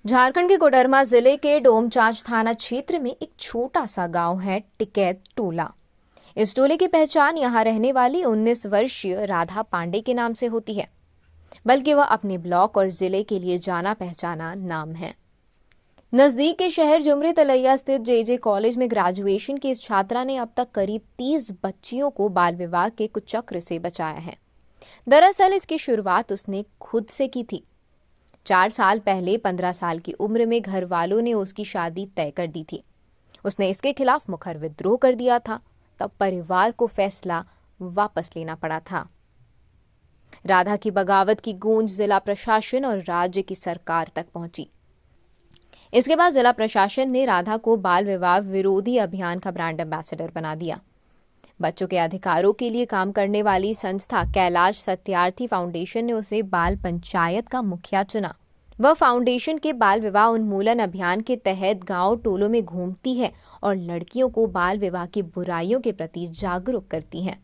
झारखंड के कोडरमा जिले के डोमचांच थाना क्षेत्र में एक छोटा सा गांव है टिकैत टोला। इस टोले की पहचान यहां रहने वाली 19 वर्षीय राधा पांडे के नाम से होती है, बल्कि वह अपने ब्लॉक और जिले के लिए जाना पहचाना नाम है। नजदीक के शहर जुमरे तलैया स्थित जे कॉलेज में ग्रेजुएशन की इस छात्रा ने अब तक करीब 30 बच्चियों को बाल विवाह के कुचक्र से बचाया है। दरअसल इसकी शुरुआत उसने खुद से की थी। 4 साल पहले 15 साल की उम्र में घर वालों ने उसकी शादी तय कर दी थी। उसने इसके खिलाफ मुखर विद्रोह कर दिया था। तब परिवार को फैसला वापस लेना पड़ा था। राधा की बगावत की गूंज जिला प्रशासन और राज्य की सरकार तक पहुंची। इसके बाद जिला प्रशासन ने राधा को बाल विवाह विरोधी अभियान का ब्रांड एम्बेसडर बना दिया। बच्चों के अधिकारों के लिए काम करने वाली संस्था कैलाश सत्यार्थी फाउंडेशन ने उसे बाल पंचायत का मुखिया चुना। वह फाउंडेशन के बाल विवाह उन्मूलन अभियान के तहत गांव टोलों में घूमती है और लड़कियों को बाल विवाह की बुराइयों के प्रति जागरूक करती है।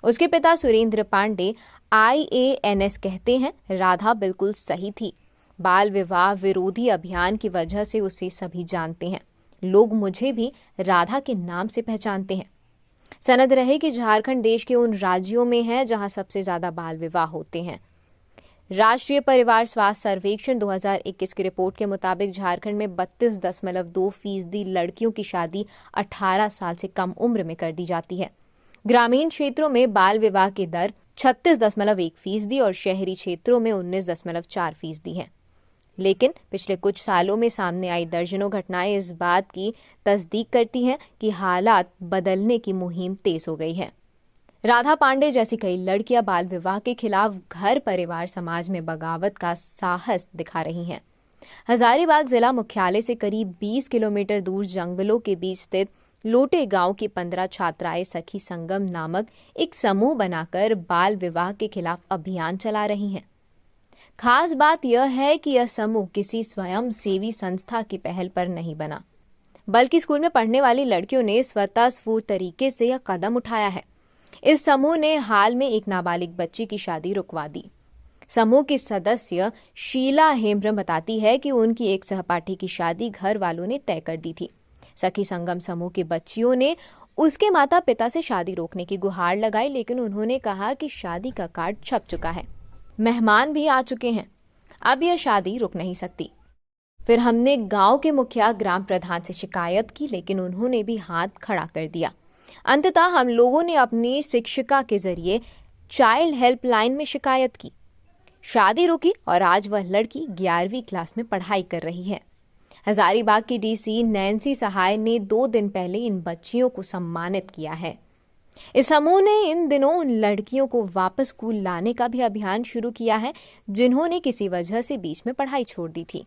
उसके पिता सुरेंद्र पांडे IANS कहते हैं, राधा बिल्कुल सही थी। बाल विवाह विरोधी अभियान की वजह से उसे सभी जानते हैं। लोग मुझे भी राधा के नाम से पहचानते हैं। सनद रहे कि झारखंड देश के उन राज्यों में है जहां सबसे ज्यादा बाल विवाह होते हैं। राष्ट्रीय परिवार स्वास्थ्य सर्वेक्षण 2021 की रिपोर्ट के मुताबिक झारखंड में 32.2% लड़कियों की शादी 18 साल से कम उम्र में कर दी जाती है। ग्रामीण क्षेत्रों में बाल विवाह की दर 36.1% और शहरी क्षेत्रों में 19.4% है। लेकिन पिछले कुछ सालों में सामने आई दर्जनों घटनाएं इस बात की तस्दीक करती हैं कि हालात बदलने की मुहिम तेज हो गई है। राधा पांडे जैसी कई लड़कियां बाल विवाह के खिलाफ घर परिवार समाज में बगावत का साहस दिखा रही हैं। हजारीबाग जिला मुख्यालय से करीब 20 किलोमीटर दूर जंगलों के बीच स्थित लोटे गांव की 15 छात्राएं सखी संगम नामक एक समूह बनाकर बाल विवाह के खिलाफ अभियान चला रही हैं। खास बात यह है कि यह समूह किसी स्वयं सेवी संस्था की पहल पर नहीं बना, बल्कि स्कूल में पढ़ने वाली लड़कियों ने स्वतः स्फूर्त तरीके से यह कदम उठाया है। इस समूह ने हाल में एक नाबालिग बच्ची की शादी रुकवा दी। समूह की सदस्य शीला हेम्ब्रम बताती है कि उनकी एक सहपाठी की शादी घर वालों ने तय कर दी थी। सखी संगम समूह की बच्चियों ने उसके माता पिता से शादी रोकने की गुहार लगाई, लेकिन उन्होंने कहा कि शादी का कार्ड छप चुका है, मेहमान भी आ चुके हैं, अब यह शादी रुक नहीं सकती। फिर हमने गांव के मुखिया ग्राम प्रधान से शिकायत की, लेकिन उन्होंने भी हाथ खड़ा कर दिया। अंततः हम लोगों ने अपनी शिक्षिका के जरिए चाइल्ड हेल्पलाइन में शिकायत की। शादी रुकी और आज वह लड़की 11वीं क्लास में पढ़ाई कर रही है। हजारीबाग की DC नैन्सी सहाय ने 2 दिन पहले इन बच्चियों को सम्मानित किया है। इस समूह ने इन दिनों उन लड़कियों को वापस स्कूल लाने का भी अभियान शुरू किया है जिन्होंने किसी वजह से बीच में पढ़ाई छोड़ दी थी।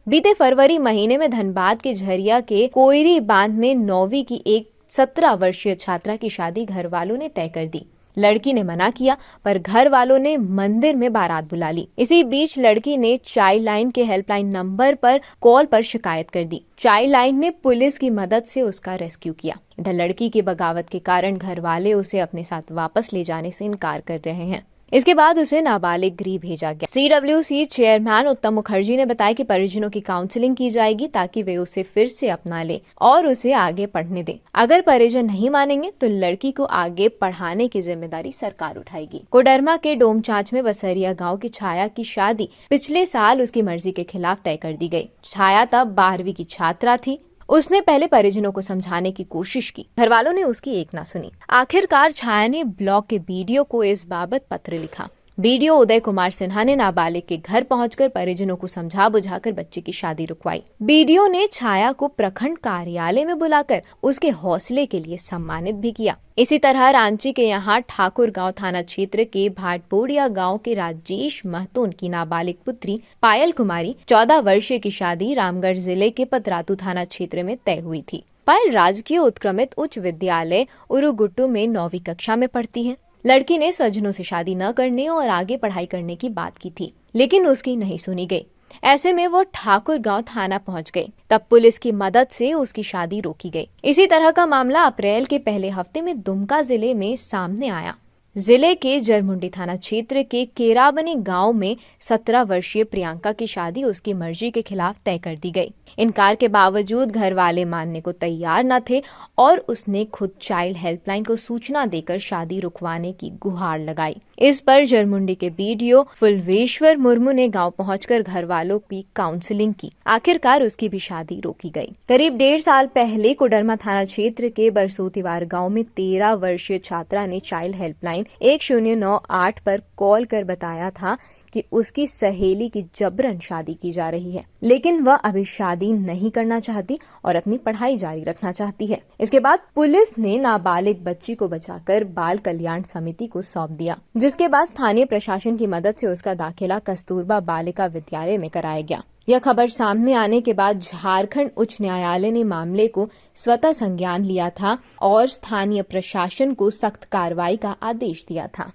बीते फरवरी महीने में धनबाद के झरिया के कोयरी बांध में 9वीं की एक 17 वर्षीय छात्रा की शादी घर वालों ने तय कर दी। लड़की ने मना किया, पर घर वालों ने मंदिर में बारात बुला ली। इसी बीच लड़की ने चाइल्ड लाइन के हेल्पलाइन नंबर पर कॉल पर शिकायत कर दी। चाइल्ड लाइन ने पुलिस की मदद से उसका रेस्क्यू किया। इधर लड़की की बगावत के कारण घर वाले उसे अपने साथ वापस ले जाने से इनकार कर रहे हैं। इसके बाद उसे नाबालिग गृह भेजा गया। CWC चेयरमैन उत्तम मुखर्जी ने बताया कि परिजनों की काउंसलिंग की जाएगी ताकि वे उसे फिर से अपना ले और उसे आगे पढ़ने दें। अगर परिजन नहीं मानेंगे तो लड़की को आगे पढ़ाने की जिम्मेदारी सरकार उठाएगी। कोडरमा के डोमचांच में बसरिया गांव की छाया की शादी पिछले साल उसकी मर्जी के खिलाफ तय कर दी गई। छाया तब 12वीं की छात्रा थी। उसने पहले परिजनों को समझाने की कोशिश की, घर वालों ने उसकी एक ना सुनी। आखिरकार छाया ने ब्लॉक के BDO को इस बाबत पत्र लिखा। BDO उदय कुमार सिन्हा ने नाबालिग के घर पहुंचकर परिजनों को समझा बुझाकर बच्चे की शादी रुकवाई। BDO ने छाया को प्रखंड कार्यालय में बुलाकर उसके हौसले के लिए सम्मानित भी किया। इसी तरह रांची के यहाँ ठाकुर गांव थाना क्षेत्र के भाटपोड़िया गांव के राजेश महतो की नाबालिग पुत्री पायल कुमारी 14 वर्षीय की शादी रामगढ़ जिले के पतरातू थाना क्षेत्र में तय हुई थी। पायल राजकीय उत्क्रमित उच्च विद्यालय उरुगुट्टू में 9वीं कक्षा में पढ़ती है। लड़की ने स्वजनों से शादी न करने और आगे पढ़ाई करने की बात की थी, लेकिन उसकी नहीं सुनी गई। ऐसे में वो ठाकुर गांव थाना पहुंच गई। तब पुलिस की मदद से उसकी शादी रोकी गई। इसी तरह का मामला अप्रैल के पहले हफ्ते में दुमका जिले में सामने आया। जिले के जरमुंडी थाना क्षेत्र के केरावनी गांव में 17 वर्षीय प्रियंका की शादी उसकी मर्जी के खिलाफ तय कर दी गई। इनकार के बावजूद घर वाले मानने को तैयार न थे और उसने खुद चाइल्ड हेल्पलाइन को सूचना देकर शादी रुकवाने की गुहार लगाई। इस पर जरमुंडी के बीडीओ फुलवेश्वर मुर्मू ने गांव पहुंचकर घर वालों की काउंसलिंग की। आखिरकार उसकी भी शादी रोकी गई। करीब 1.5 साल पहले कोडरमा थाना क्षेत्र के बरसोतीवार गांव में 13 वर्षीय छात्रा ने चाइल्ड हेल्पलाइन 1098 पर कॉल कर बताया था कि उसकी सहेली की जबरन शादी की जा रही है, लेकिन वह अभी शादी नहीं करना चाहती और अपनी पढ़ाई जारी रखना चाहती है। इसके बाद पुलिस ने नाबालिग बच्ची को बचाकर बाल कल्याण समिति को सौंप दिया, जिसके बाद स्थानीय प्रशासन की मदद से उसका दाखिला कस्तूरबा बालिका विद्यालय में कराया गया। यह खबर सामने आने के बाद झारखंड उच्च न्यायालय ने मामले को स्वतः संज्ञान लिया था और स्थानीय प्रशासन को सख्त कार्रवाई का आदेश दिया था।